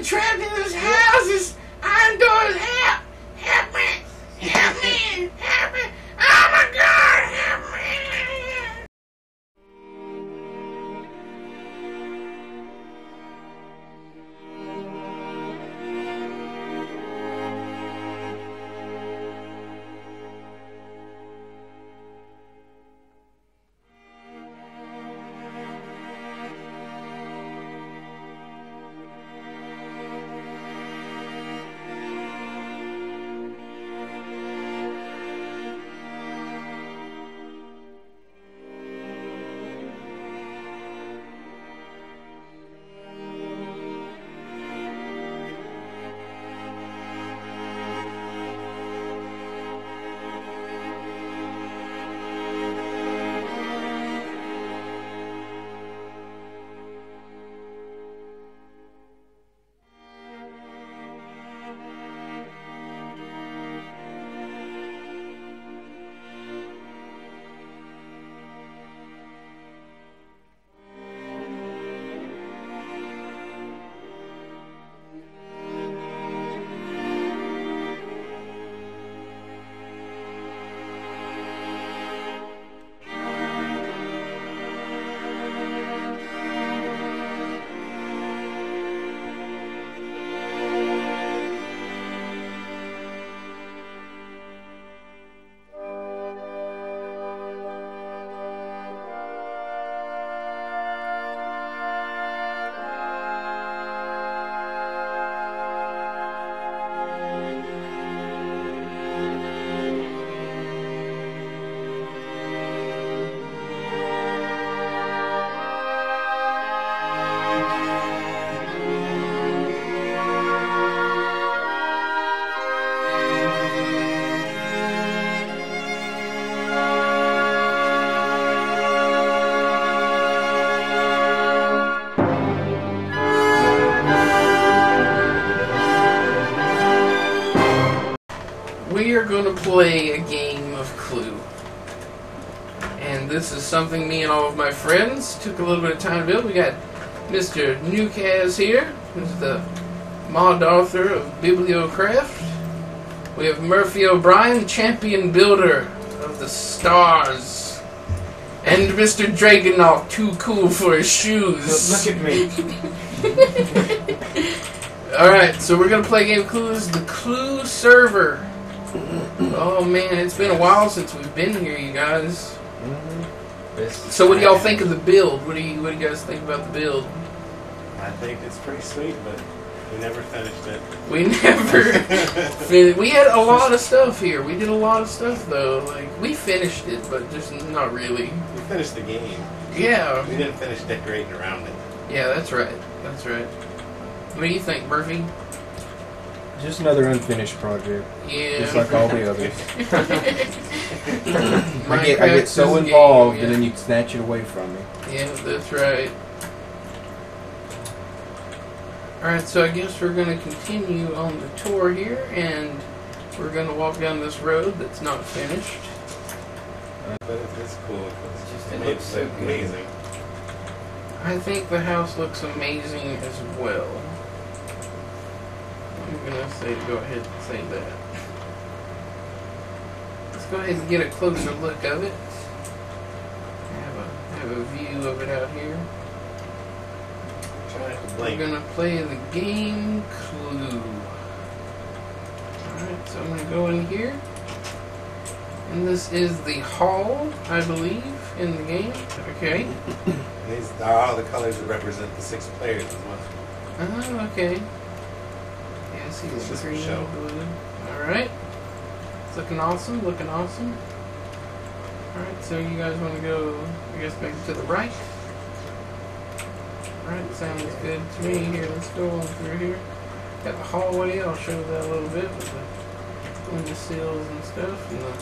trapped in this house. I'm doing help. Help me. Help me. Help me. Oh my God, help me. We are going to play a game of Clue. And this is something me and all of my friends took a little bit of time to build. We got Mr. Newcaz here, who's the mod author of BiblioCraft. We have MurphyO'Brian, champion builder of the stars. And Mr. Dragonaut, too cool for his shoes. Look at me. Alright, so we're going to play a game of Clues, the Clue server. Oh man, it's been a while since we've been here, you guys. So what do y'all think of the build? What do you guys think about the build? I think it's pretty sweet, but we never finished it. We never finished. We had a lot of stuff here. We did a lot of stuff though. Like we finished it, but just not really. We finished the game. Yeah. We didn't finish decorating around it. Yeah, that's right. That's right. What do you think, Murphy? Just another unfinished project. Yeah. Just like all the others. I get so involved and then you snatch it away from me. Yeah, that's right. Alright, so I guess we're going to continue on the tour here, and we're going to walk down this road that's not finished. But it's cool. It looks so good. Amazing. I think the house looks amazing as well. I'm going to say, go ahead and say that. Let's go ahead and get a closer look of it. I have a view of it out here. We're going to play the game Clue. Alright, so I'm going to go in here. And this is the hall, I believe, in the game. Okay. These are all the colors that represent the 6 players as well. Oh, okay. Yeah, I see It's the just green a show. and blue. Alright. It's looking awesome, looking awesome. Alright, so you guys want to go, I guess, maybe to the right? Alright, sounds good to me. Here, let's go on through here. Got the hallway, I'll show that a little bit with the window sills and stuff, and the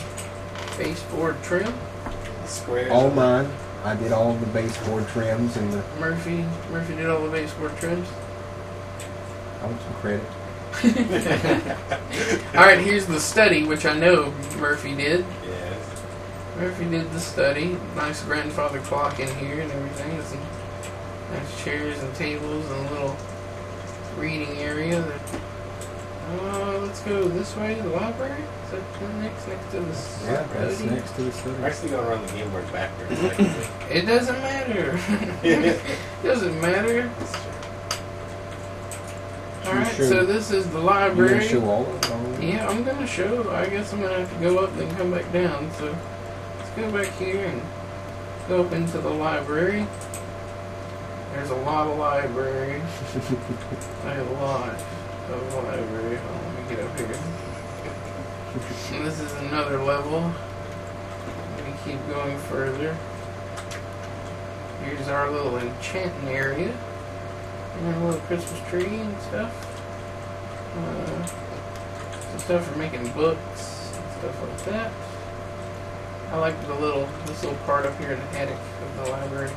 baseboard trim. The squares. All mine. I did all the baseboard trims and the... Murphy did all the baseboard trims. I want some credit. Alright, here's the study, which I know Murphy did. Yes. Murphy did the study. Nice grandfather clock in here and everything. With some nice chairs and tables and a little reading area. Let's go this way, the library. Is that next to the study? Yeah, that's next to the study. We're actually going to run the game board backwards. It doesn't matter. It doesn't matter. Alright, so this is the library. You're gonna show all of them? Yeah, I'm going to show. I guess I'm going to have to go up and then come back down. So let's go back here and go up into the library. There's a lot of library. Like a lot of library. Oh, let me get up here. And this is another level. Let me keep going further. Here's our little enchanting area. And a little Christmas tree and stuff. Some stuff for making books and stuff like that. I like this little part up here in the attic of the library.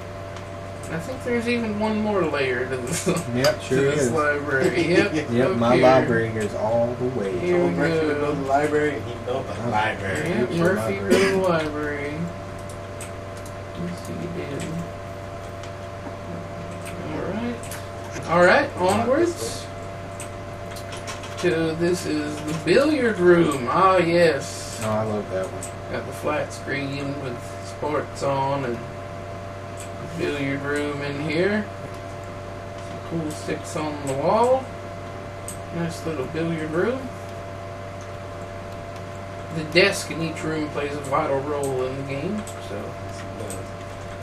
And I think there's even one more layer to this, yep, sure to this is. library. Yep, yep, my library goes all the way. Here we Murphy go. built the library, and he built a library. Yep, Murphy built a library. Let's see, he did. Alright, onwards. So this is the billiard room. Ah, yes. Oh, I love that one. Got the flat screen with sports on and billiard room in here. Some cool sticks on the wall. Nice little billiard room. The desk in each room plays a vital role in the game, so.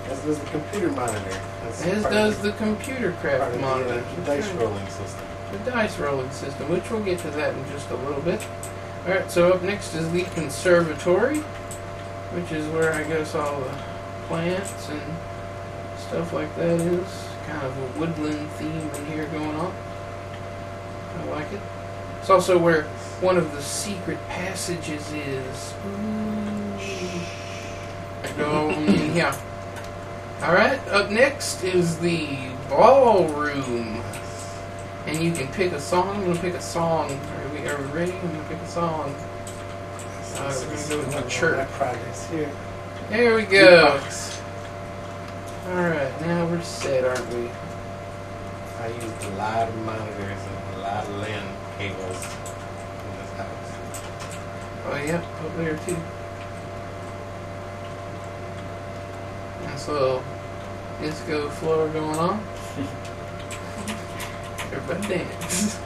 As does the computer monitor. As does the ComputerCraft monitor. The dice rolling system. The dice rolling system, which we'll get to that in just a little bit. Alright, so up next is the conservatory, which is where I guess all the plants and stuff like that is. Kind of a woodland theme in here going on. I like it. It's also where one of the secret passages is. Go in here. Alright, up next is the ballroom. And you can pick a song. I'm going to pick a song. Are we ready? I'm going to pick a song. We're going to go with the church. Here. There we go. Alright, now we're set, aren't we? I used a lot of monitors and a lot of LAN cables in this house. Oh, yeah, up there too. Nice little disco floor going on. Everybody dance.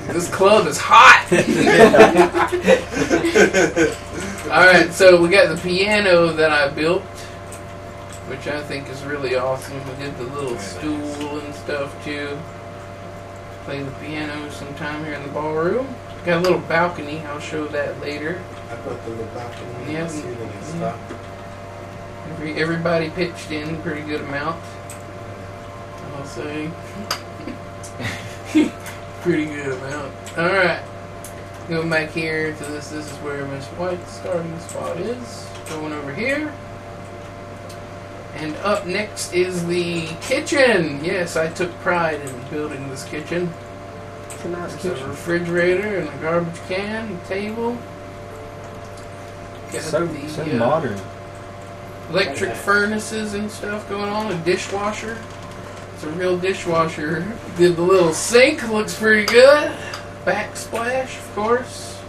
This club is hot! Alright, so we got the piano that I built, which I think is really awesome. We did the little stool and stuff too. Play the piano sometime here in the ballroom. Got a little balcony, I'll show that later. I put the little balcony Yeah, in the ceiling and stuff. Everybody pitched in a pretty good amount, I'll say. Pretty good amount. Alright. Going back here to this is where Miss White's starting spot is. Going over here. And up next is the kitchen. Yes, I took pride in building this kitchen. It's a nice There's a refrigerator and a garbage can, a table. Got so modern. Electric furnaces and stuff going on. A dishwasher. It's a real dishwasher. Did the little sink. Looks pretty good. Backsplash, of course.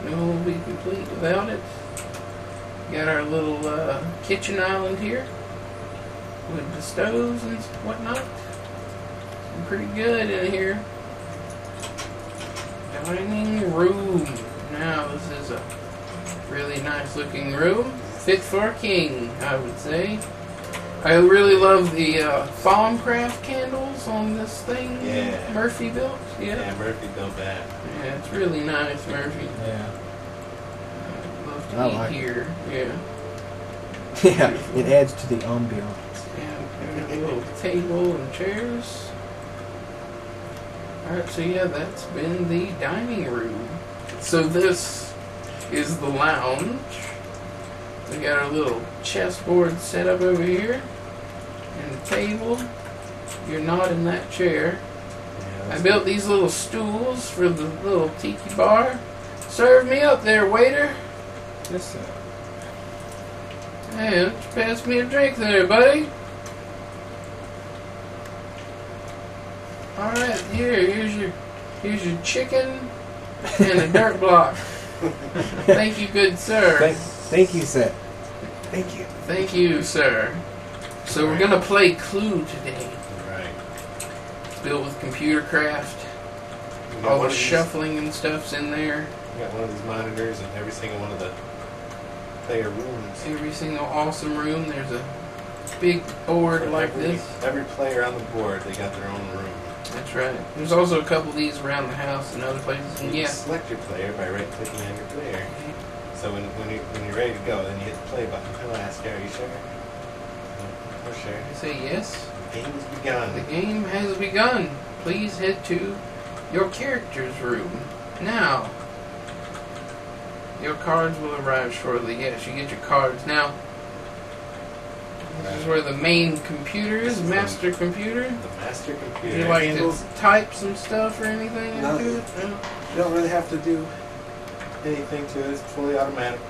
No will be complete without it. Got our little kitchen island here with the stoves and whatnot. Pretty good in here. Dining room. Now this is a really nice looking room. Fit for a king, I would say. I really love the Thaumcraft candles on this thing. Yeah. Murphy built. Yeah, Murphy built that. Yeah, it's really nice, Murphy. Yeah. I'd love to I eat like here. Yeah. Yeah, it adds to the ambiance. Yeah, got a little table and chairs. Alright, so yeah, that's been the dining room. So this is the lounge. We got our little chessboard set up over here. And a table. You're not in that chair. Yeah, I built these little stools for the little tiki bar. Serve me up there, waiter. This, Hey, why don't you pass me a drink there, buddy? Alright, here's your chicken and a dirt block. Thank you, good sir. Thank you, sir. Thank you. Thank you, sir. So we're gonna play Clue today. Right. It's built with ComputerCraft. All the shuffling and stuff's in there. You got one of these monitors in every single one of the player rooms. Every single awesome room, there's a big board like this. Every player on the board, they got their own room. That's right. There's also a couple of these around the house and other places. And You yes, select your player by right-clicking on your player. So when you're ready to go, then you hit the play button. It'll ask you, are you sure? We're sure. I say yes. The game has begun. The game has begun. Please head to your character's room now. Your cards will arrive shortly. Yes, you get your cards now. This is where the main computer is, master computer. The master computer. Do you like to type some stuff or anything into it? No? You don't really have to do anything to it. It's fully automatic.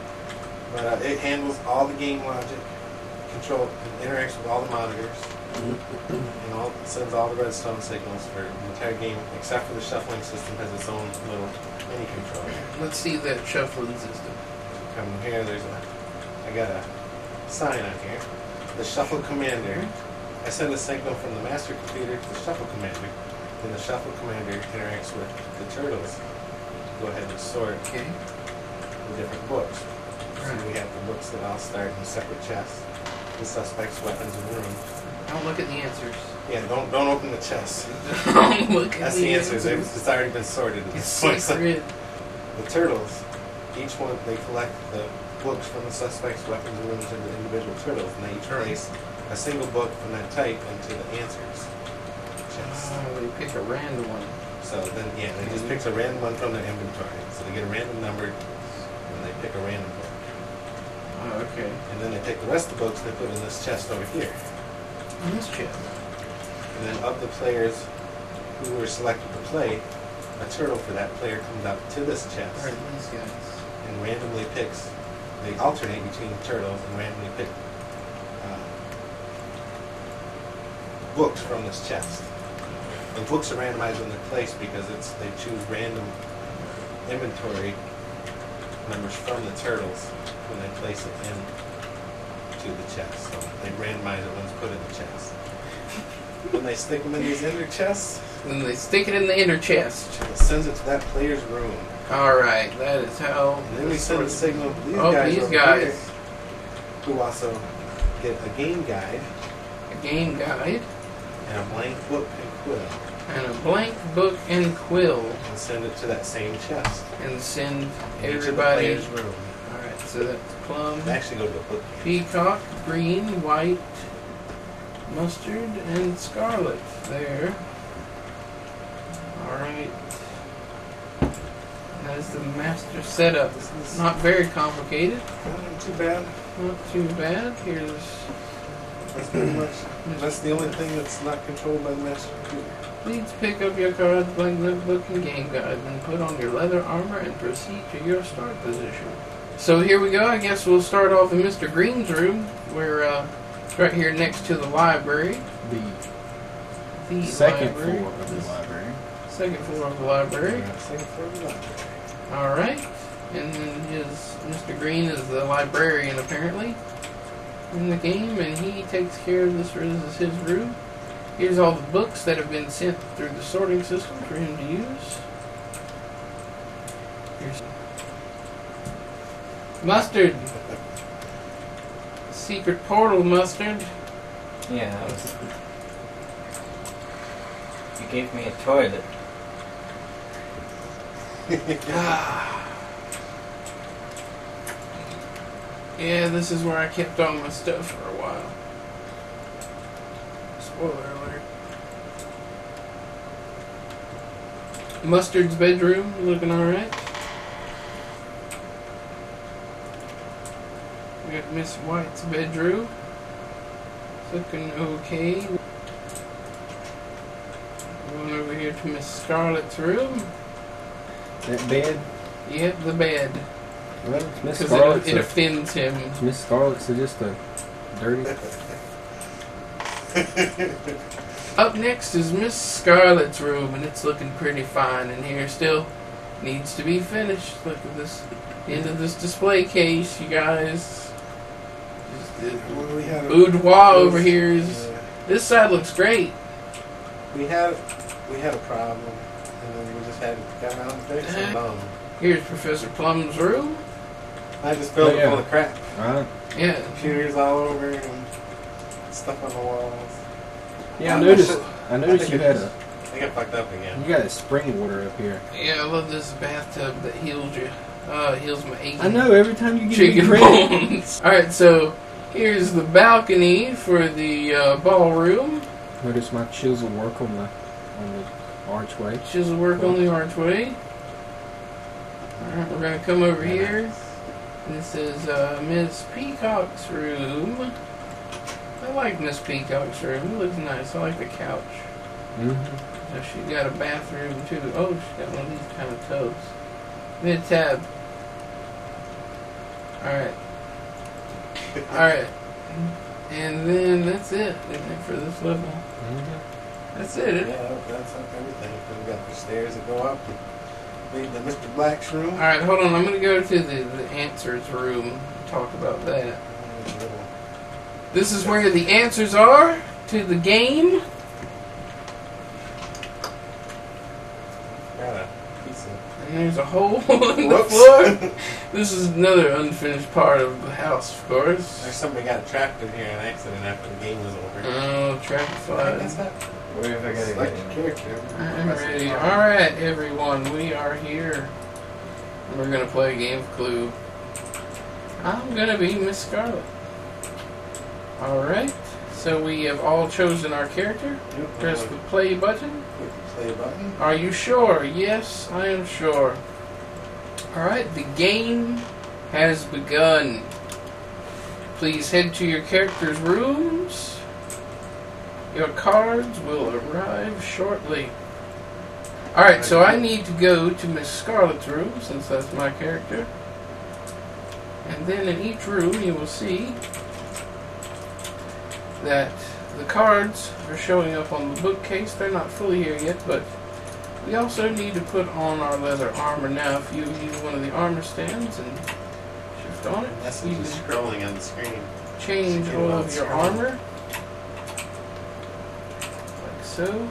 But it handles all the game logic, interacts with all the monitors, and sends all the redstone signals for the entire game, except for the shuffling system has its own little mini controller. Let's see that shuffling system. Come here, I got a sign on here. The shuffle commander. I send a signal from the master computer to the shuffle commander. Then the shuffle commander interacts with the turtles. Go ahead and sort the different books. So we have the books that all start in separate chests. The suspects, weapons, and room. Don't look at the answers. Yeah, don't open the chest. Don't look at That's the answers. It's already been sorted at this point. The turtles, each one, they collect the books from the suspects, weapons, and rooms into individual turtles, and they each place a single book from that type into the answers chest. Oh, they pick a random one. So then, yeah, they just pick a random one from their inventory. So they get a random number, and they pick a random book. Oh, okay. And then they take the rest of the books they put in this chest over here. In this chest. And then of the players who were selected to play, a turtle for that player comes up to this chest. Right, these guys. And randomly picks. They alternate between turtles and randomly pick books from this chest. The books are randomized in their place because they choose random inventory numbers from the turtles when they place it into the chest. So they randomize it when it's put in the chest. When they stick them in these inner chests, then they stick it in the inner chest. It sends it to that player's room. Alright, that is how. And then we send a signal to these guys here, who also get a game guide. A game guide. And a blank book and quill. And a blank book and quill. And send it to that same chest. And send in everybody. Each of the player's room. Alright, so that's plum. They actually go to the book. Peacock, green, white, mustard, and scarlet there. Alright. That is the master setup. Not very complicated. Not too bad. Not too bad. Here's. That's pretty much. That's the only thing that's not controlled by the master computer. Please pick up your cards, blank notebook, and game guide, then put on your leather armor and proceed to your start position. So here we go. I guess we'll start off in Mr. Green's room. We're right here next to the library. The second library. floor of the library. Second floor of the library. Second floor of the library. Alright. And then Mr. Green is the librarian apparently in the game, and he takes care of this. This is his room. Here's all the books that have been sent through the sorting system for him to use. Here's Mustard. Secret portal, Mustard. Yeah. You gave me a toilet. Yeah, this is where I kept all my stuff for a while. Spoiler alert. Mustard's bedroom, looking alright. We got Miss White's bedroom. Looking okay. Going over here to Miss Scarlet's room. That bed? Yep, the bed. Well, Miss Because Scarlet's it offends him. Miss Scarlet's just a dirty. Up next is Miss Scarlet's room, and it's looking pretty fine in here still. Needs to be finished. Look at this. The end of this display case, you guys. Boudoir over here is. Yeah. This side looks great. We had a problem, and then we just had to get around and fix it. Here's Professor Plum's room. I just filled it full of crap. Right. Yeah. Computers all over and stuff on the walls. Yeah, I noticed you had a. I got fucked up again. You got a spring water up here. Yeah, I love this bathtub that heals you. Heals my aching I know. Every time you get chicken credit. bones. Alright, so here's the balcony for the ballroom. Notice my chisel work on the archway. Chisel work on the archway. Alright, we're going to come over here. This is Miss Peacock's room. I like Miss Peacock's room. It looks nice. I like the couch. Mm-hmm. So she's got a bathroom too. Oh, she's got one of these kind of tubs. Mid-tab. Alright. Alright. And then that's it, isn't it, for this level? Mm-hmm. That's it, isn't it? Yeah, that's everything. We got the stairs that go up. Made the Mr. Black's room. Alright, hold on. I'm going to go to the answers room and talk about that. This is where the answers are to the game. Got a piece of... And there's a hole in the floor. This is another unfinished part of the house, of course. There's somebody got trapped in here on accident after the game was over. Oh, trap slide. Where have I got to Select get your in? character. I'm ready. Alright, everyone, we are here. We're going to play a game of Clue. I'm going to be Miss Scarlet. Alright, so we have all chosen our character. Yep. Press the play button. Hit the play button. Are you sure? Yes, I am sure. Alright, the game has begun. Please head to your character's rooms. Your cards will arrive shortly. Alright, so I need to go to Miss Scarlet's room, since that's my character. And then in each room you will see that the cards are showing up on the bookcase. They're not fully here yet, but we also need to put on our leather armor now. If you use one of the armor stands and shift on it, That's you just can scrolling on the screen. change all of your armor. Like so.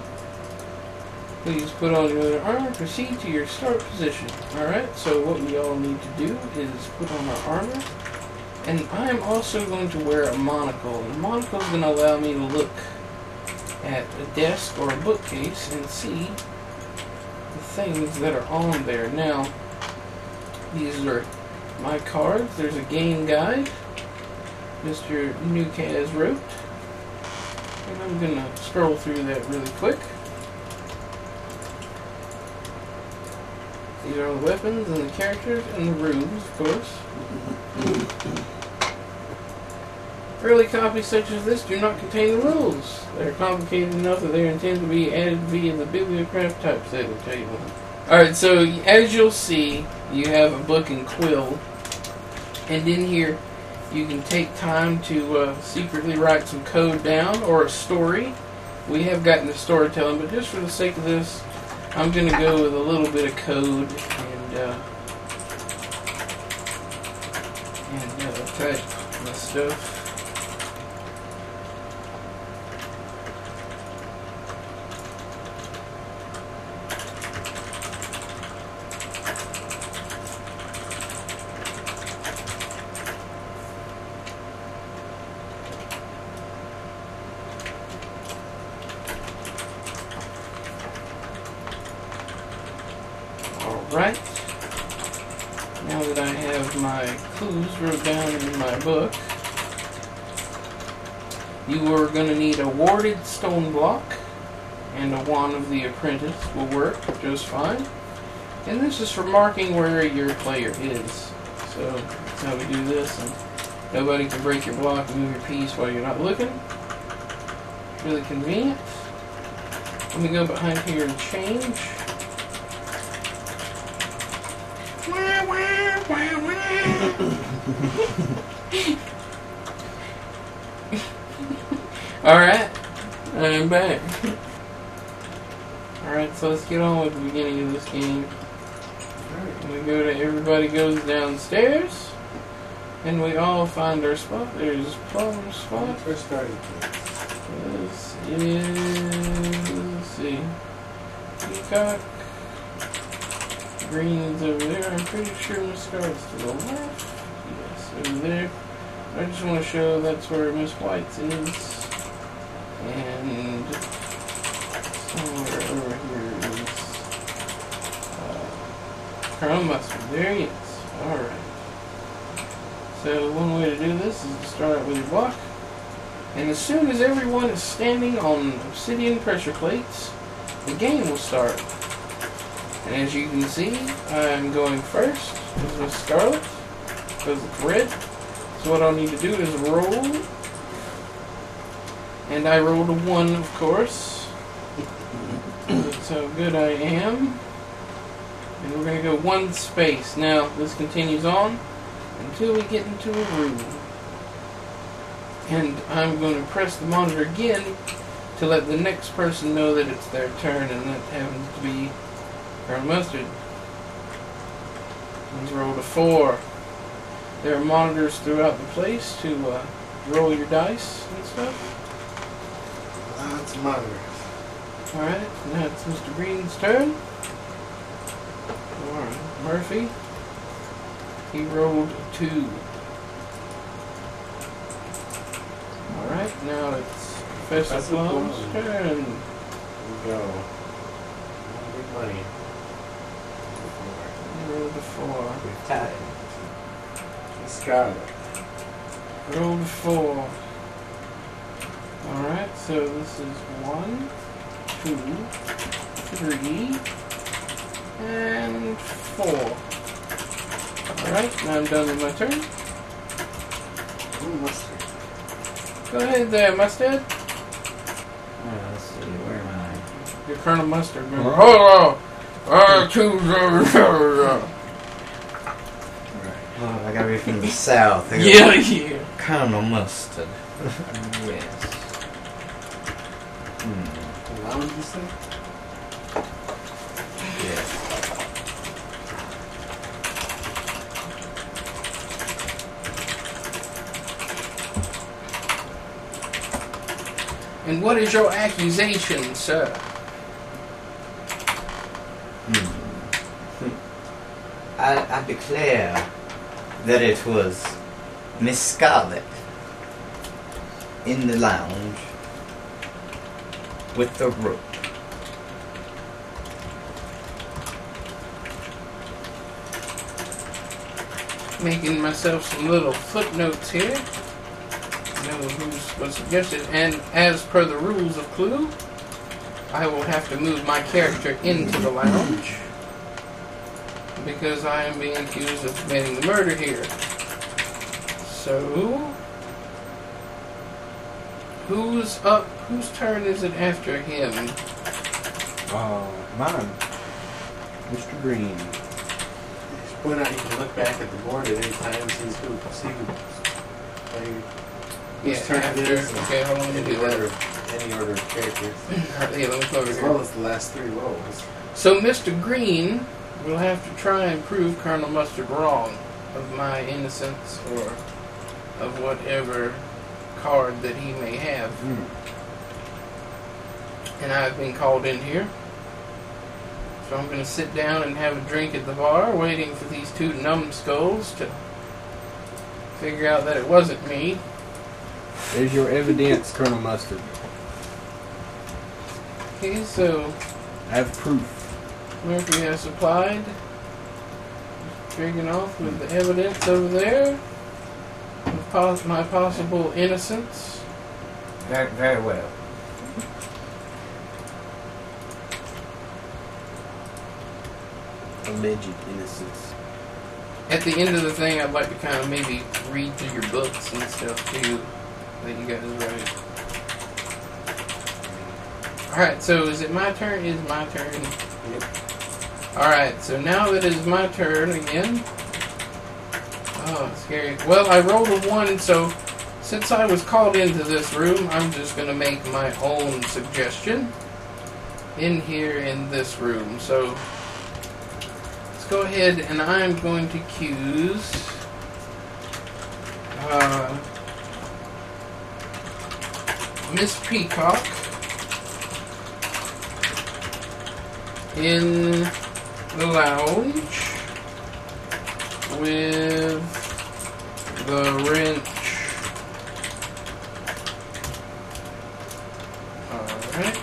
Please put on your leather armor. Proceed to your start position. Alright, so what we all need to do is put on our armor. And I'm also going to wear a monocle. And the monocle is going to allow me to look at a desk or a bookcase and see the things that are on there. Now, these are my cards. There's a game guide Mr. Newcaz wrote. And I'm going to scroll through that really quick. These are the weapons and the characters and the rooms, of course. Early copies such as this do not contain the rules. They're complicated enough that they're intended to be added via the BiblioCraft typeset, I'll tell you what. Alright, so as you'll see, you have a book and quill. And in here, you can take time to secretly write some code down or a story. We have gotten to storytelling, but just for the sake of this, I'm going to go with a little bit of code and type my stuff. Alright, now that I have my clues wrote down in my book, you are going to need a warded stone block, and a wand of the apprentice will work just fine. And this is for marking where your player is. So that's how we do this, and nobody can break your block and move your piece while you're not looking. Really convenient. Let me go behind here and change. Alright, I'm back. Alright, so let's get on with the beginning of this game. We go to everybody goes downstairs, and we all find our spot. There's Plum's spot. First starting point. This is, let's see, Peacock. Green is over there. I'm pretty sure Mystcraft's to the left. Yes, over there. I just want to show that's where Miss White's is. And somewhere over here is Colonel Mustard. There he is. Alright. So one way to do this is to start out with your block. And as soon as everyone is standing on obsidian pressure plates, the game will start. And as you can see, I'm going first with Scarlet, because it's red. So what I'll need to do is roll. And I rolled a 1, of course. That's how good I am. And we're going to go 1 space. Now, this continues on until we get into a room. And I'm going to press the monitor again to let the next person know that it's their turn, and that happens to be Colonel Mustard. He's rolled a 4. There are monitors throughout the place to roll your dice and stuff. Lots of monitors. Alright, now it's Mr. Green's turn. Alright, Murphy. He rolled a 2. Alright, now it's Professor Plum's turn. Here we go. Big money. He rolled a 4. We've tied. Scarlet. Rolled a 4. Alright, so this is 1, 2, 3, and 4. Alright, now I'm done with my turn. Ooh, mustard. Go ahead there, Mustard. Let's see, where am I? You're Colonel Mustard. Remember. Oh, I choose. Oh, I gotta be from the south. Yeah. Colonel Mustard. Yes. How did you say? Yes. And what is your accusation, sir? I declare that it was Miss Scarlet in the lounge with the rope. Making myself some little footnotes here. Know who's suggested, and as per the rules of Clue, I will have to move my character into the lounge because I am being accused of committing the murder here. So, who's up? Whose turn is it after him? Mine. Mr. Green. Just point out you can look back at the board at any time and see who whose turn it is. Okay, how long do you do that? Any order of characters. Alright, yeah, let me come over As here. well as the last 3 rolls. So Mr. Green will have to try and prove Colonel Mustard wrong of my innocence or of whatever card that he may have. And I've been called in here. So I'm going to sit down and have a drink at the bar, waiting for these 2 numbskulls to figure out that it wasn't me. There's your evidence, Colonel Mustard. Okay, so I have proof. Murphy has supplied. Drinking off with the evidence over there of my possible innocence. Very, very well. Alleged innocence. At the end of the thing, I'd like to kind of maybe read through your books and stuff too that you guys write. Alright, so is it my turn? It is my turn. Yep. Alright, so now that it is my turn again, Oh, scary. Well, I rolled a 1, so since I was called into this room, I'm just going to make my own suggestion in here in this room. So let's go ahead and I'm going to choose Miss Peacock in the lounge with the wrench. Alright.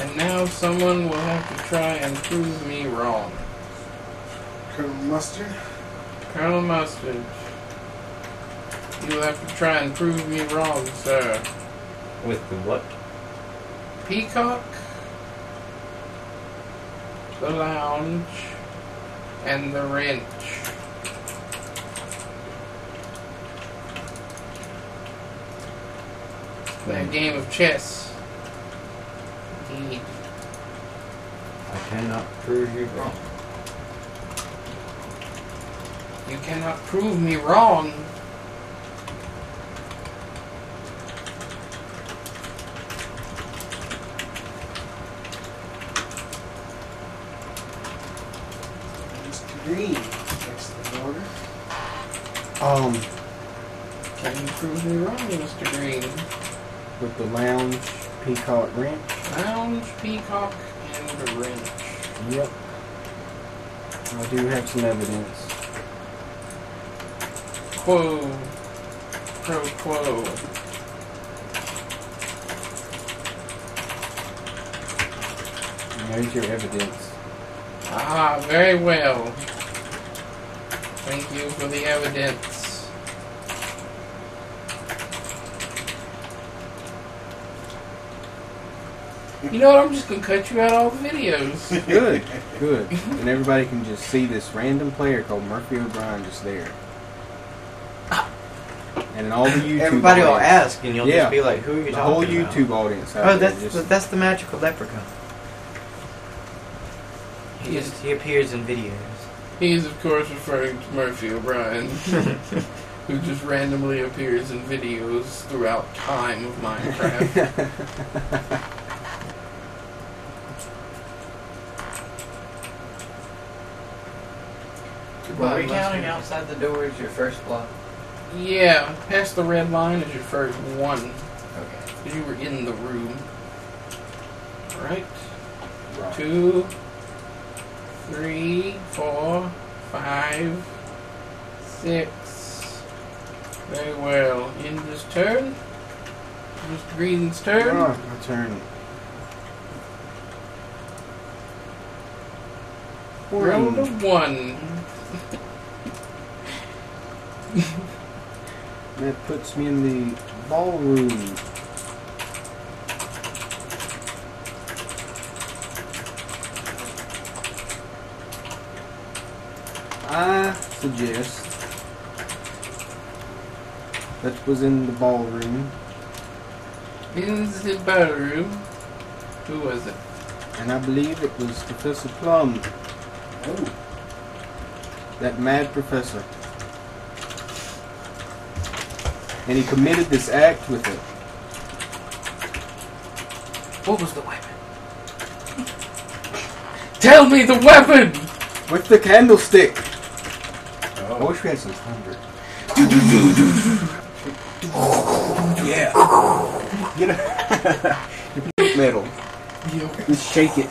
And now someone will have to try and prove me wrong. Colonel Mustard. Colonel Mustard. You will have to try and prove me wrong, sir. With the what? Peacock, the lounge, and the wrench. That game of chess. Indeed. I cannot prove you wrong. You cannot prove me wrong. Mr. Green. Next in order. Can you prove me wrong, Mr. Green? With the lounge, peacock wrench. Lounge, peacock, and the wrench. Yep. I do have some evidence. Quo. Pro quo. And there's your evidence. Ah, very well. Thank you for the evidence. You know what? I'm just gonna cut you out all the videos. Good, good. And everybody can just see this random player called MurphyO'Brian just there. And in all the YouTube Everybody will audience, ask, and you'll Yeah. just be like, "Who are you the whole talking about?" YouTube audience. out Oh, there that's just, that's the magical leprechaun. He appears in videos. He's of course referring to MurphyO'Brian, who just randomly appears in videos throughout time of Minecraft. Are we counting outside the door as your first block? Yeah, past the red line is your first one. Okay. Because you were in the room. Right? Right. 2, 3, 4, 5, 6. Very well. Inda's turn. Mr. Green's turn. Oh, my turn. Roll to 1. That puts me in the ballroom. I suggest that was in the ballroom, In the ballroom. Who was it? and I believe it was Professor Plum, Oh. that mad professor. And he committed this act with it. What was the weapon? Tell me the weapon! With the candlestick! I Oh. wish we had some thunder. Yeah! Get it? You metal. Just shake it.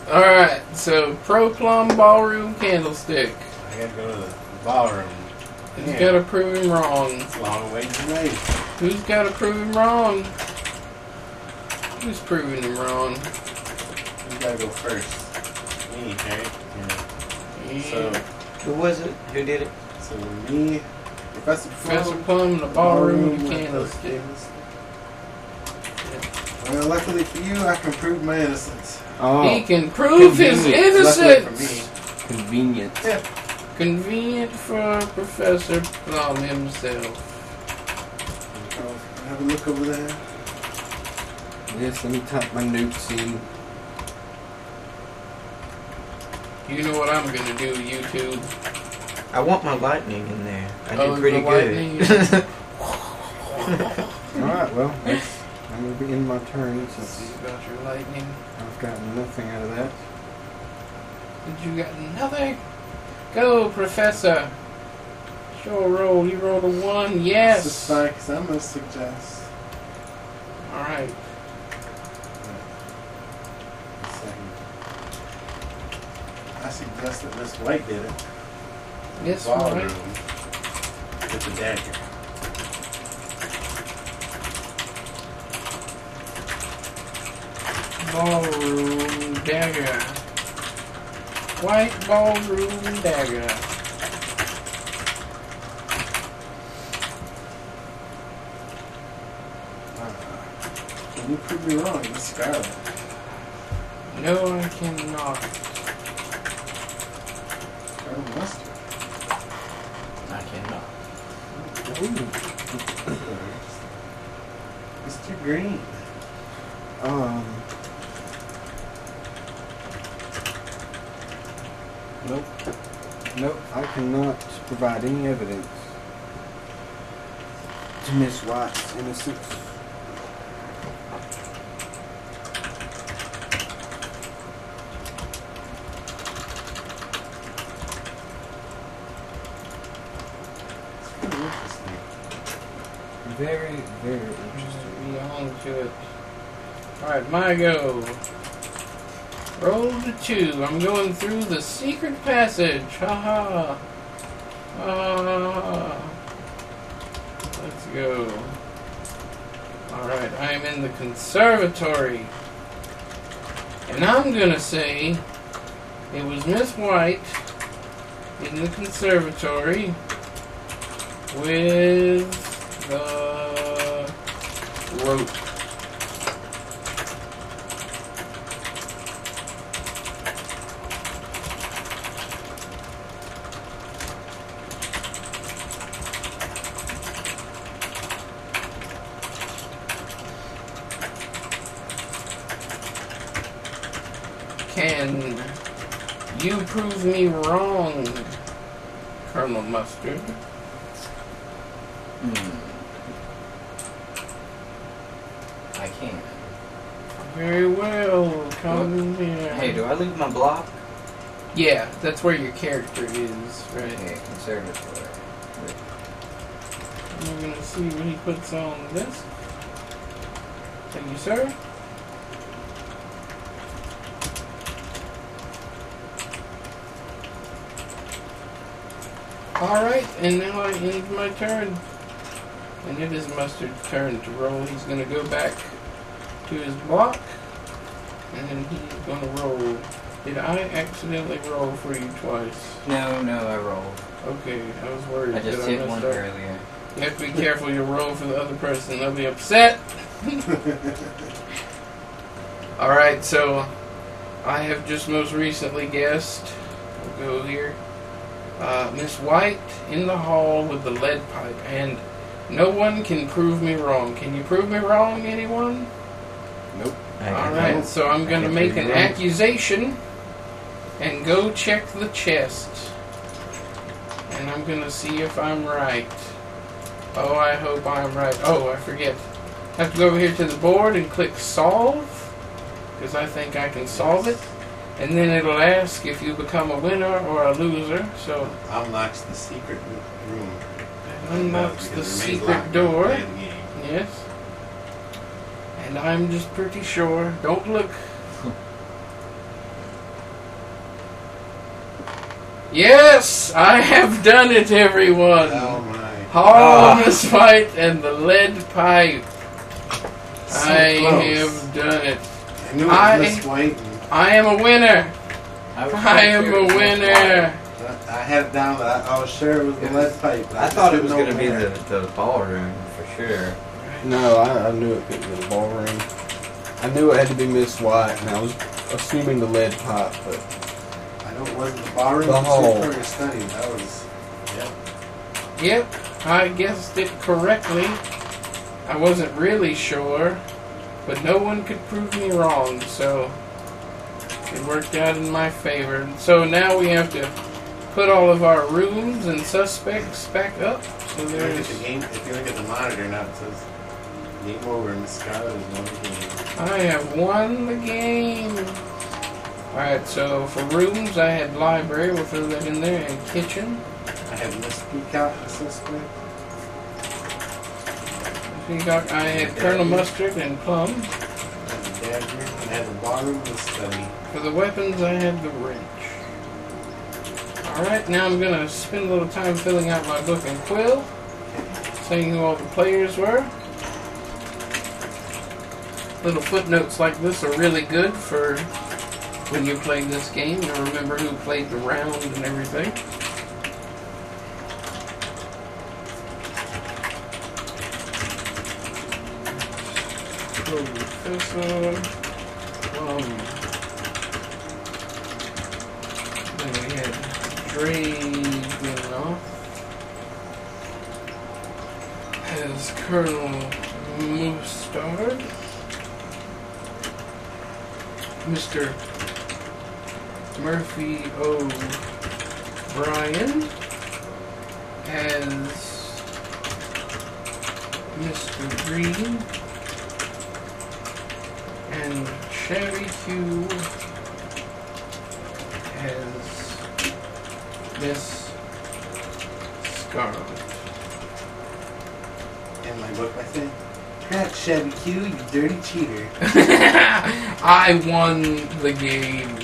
Alright, so Pro Plum Ballroom Candlestick. I gotta go to the ballroom. Who's Yeah. got to prove him wrong? It's a long way to wait. Who's got to prove him wrong? Who's proving him wrong? You gotta go first. Me, right? Yeah. So, Who was it? Who did it? so me, Professor Professor Plum. Plum, the Ballroom with Candlestick. Well, luckily for you, I can prove my innocence. Oh, He can prove his Convenient. Luckily for innocence! me. convenient. Yeah. Convenient for Professor Plum himself. Have a look over there. Yes, let me type my notes in. You know what I'm gonna do, YouTube. I want my lightning in there. I Oh, did pretty the lightning. good. Alright, well, I'm going to be in my turn Let's since see about your lightning. I've gotten nothing out of that. Did you get nothing? Go, Professor. Show a roll. You rolled a 1. Yes. This is fine, because I'm going to suggest. Alright. I suggest that Miss White did it. Miss Ballroom White. with the dagger. Ballroom dagger. White ballroom dagger. Can you prove me wrong, Miss Scarlet? No, I cannot. Scarlet mustard. I cannot. Mr. Green. Nope. Nope, I cannot provide any evidence to Miss White's innocence. Very, very interesting. Be on to it. Alright, my go. Roll to 2. I'm going through the secret passage. Haha. Let's go. Alright, I am in the conservatory. And I'm gonna say it was Miss White in the conservatory with the rope. Can you prove me wrong, Colonel Mustard? I can. Very well, come here. Hey, do I leave my block? Yeah, that's where your character is, right? Yeah, conservatory. I'm gonna see what he puts on this. Thank you, sir. Alright, and now I end my turn. And it is Mustard's turn to roll. He's going to go back to his block. And then he's going to roll. Did I accidentally roll for you twice? No, I rolled. Okay, I was worried. I just that hit messed one up. earlier. You have to be careful you roll for the other person. They'll be upset. Alright, so I have just most recently guessed. We'll go here. Miss White in the hall with the lead pipe, and no one can prove me wrong. Can you prove me wrong, anyone? Nope. Alright, so I'm going to make an accusation and go check the chest. And I'm going to see if I'm right. Oh, I hope I'm right. Oh, I forget. I have to go over here to the board and click solve, because I think I can solve it. And then it'll ask if you become a winner or a loser. So Unlocks the secret room. unlocks the Because it remains secret locked door. by the game. Yes. And I'm just pretty sure. Don't look. Yes, I have done it, everyone. Oh my. Harness fight and the lead pipe. So I close. have done it. I knew it was Miss White. I am a winner. was I am sure a it was winner. I had it down, but I was sure it was the lead pipe. but I thought it was just going to be didn't know the ballroom for sure. No, I knew it couldn't be the ballroom. I knew it had to be Miss White, and I was assuming the lead pipe, but where. I know it wasn't the ballroom. The The hall. Victoria study. That was. Yep. Yep, I guessed it correctly. I wasn't really sure, but no one could prove me wrong, so It worked out in my favor. So now we have to put all of our rooms and suspects back up. So If you there's... look at the monitor now, it says game over and Scarlet has won the game. I have won the game. Alright, so for rooms, I had library. We'll throw that in there. And kitchen. I have Miss Peacock assistant. I had Colonel Mustard and Plum. I had the dagger. And I had the ballroom and the study. For the weapons, I had the wrench. Alright, now I'm going to spend a little time filling out my book and quill, saying who all the players were. Little footnotes like this are really good for when you play this game. You'll remember who played the round and everything. Professor Then we had Dragunov as Colonel Mustard. Mr. MurphyO'Brian as Mr. Green, and ShabbyQ as Miss Scarlet. In my book, I think, ShabbyQ, you dirty cheater. I won the game.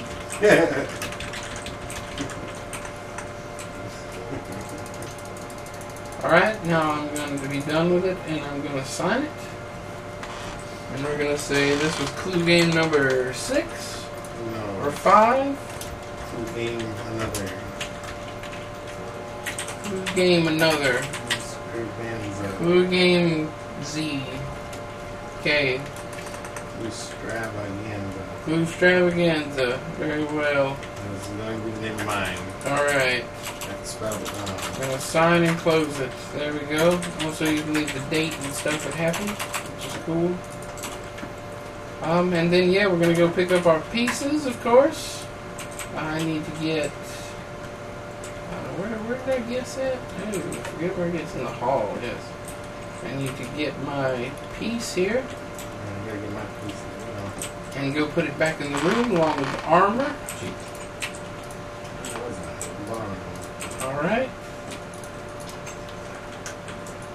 Alright, now I'm going to be done with it and I'm going to sign it. And we're going to say this was clue game number 6 or 5. Clue game another. Clue game another. Clue game Z. Okay. Extravaganza. Extravaganza. Very well. It's going to be in mine. Alright. That's spelled it wrong. I'm going to sign and close it. There we go. Also, you can leave the date and stuff that happened, which is cool. And then, yeah, we're going to go pick up our pieces, of course. I need to get... where did I guess at? Oh, I forget where it gets in the hall, yes. I need to get my piece here. I gotta get my piece as well. And go put it back in the room along with the armor. Alright.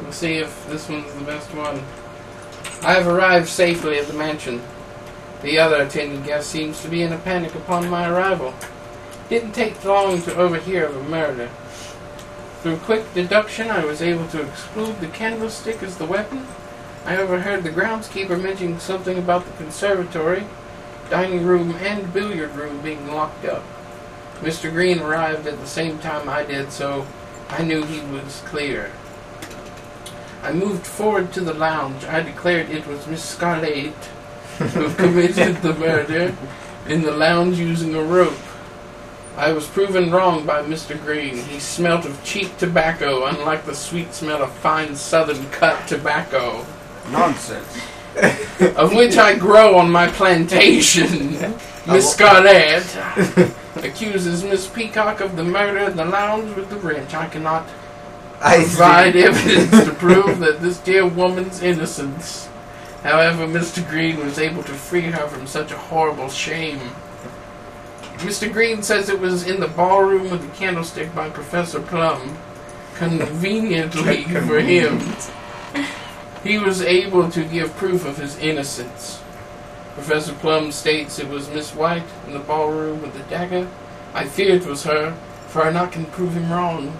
We'll see if this one's the best one. I have arrived safely at the mansion. The other attending guest seems to be in a panic upon my arrival. Didn't take long to overhear the murder. Through quick deduction, I was able to exclude the candlestick as the weapon. I overheard the groundskeeper mentioning something about the conservatory, dining room, and billiard room being locked up. Mr. Green arrived at the same time I did, so I knew he was clear. I moved forward to the lounge. I declared it was Miss Scarlet who committed the murder in the lounge using a rope. I was proven wrong by Mr. Green. He smelt of cheap tobacco, unlike the sweet smell of fine southern cut tobacco. Nonsense. Of which I grow on my plantation. Miss Scarlet accuses Miss Peacock of the murder in the lounge with the wrench. I cannot provide evidence to prove that this dear woman's innocence. However, Mr. Green was able to free her from such a horrible shame. Mr. Green says it was in the ballroom with the candlestick by Professor Plum. Conveniently for him, he was able to give proof of his innocence. Professor Plum states it was Miss White in the ballroom with the dagger. I fear it was her, for I not can prove him wrong.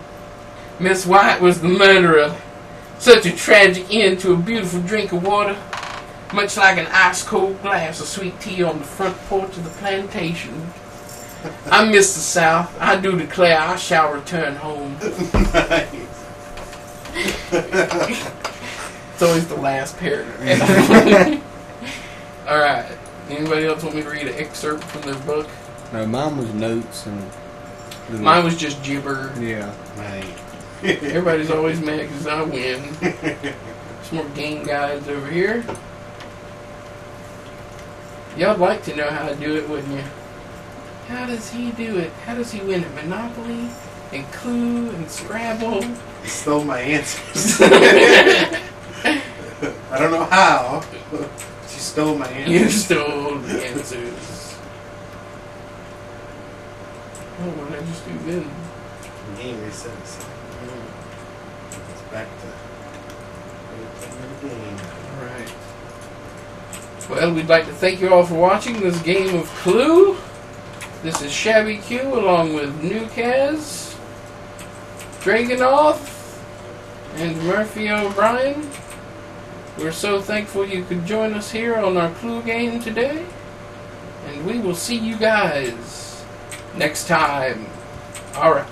Miss White was the murderer. Such a tragic end to a beautiful drink of water. Much like an ice-cold glass of sweet tea on the front porch of the plantation. I miss the South. I do declare I shall return home. Nice. It's always the last paragraph. Alright. Anybody else want me to read an excerpt from their book? No, mine was notes and... Mine was just gibber. Yeah. Nice. Everybody's always mad because I win. Some more game guides over here. Y'all'd like to know how to do it, wouldn't you? How does he do it? How does he win at Monopoly and Clue and Scrabble? You stole my answers. I don't know how. She stole my answers. You stole the answers. Oh, what did I just do then? Game reset itself. It's back to the game. Alright. Well, we'd like to thank you all for watching this game of Clue. This is ShabbyQ along with Nukaz, Dragonoff, and MurphyO'Brian. We're so thankful you could join us here on our Clue game today. And we will see you guys next time. Alright.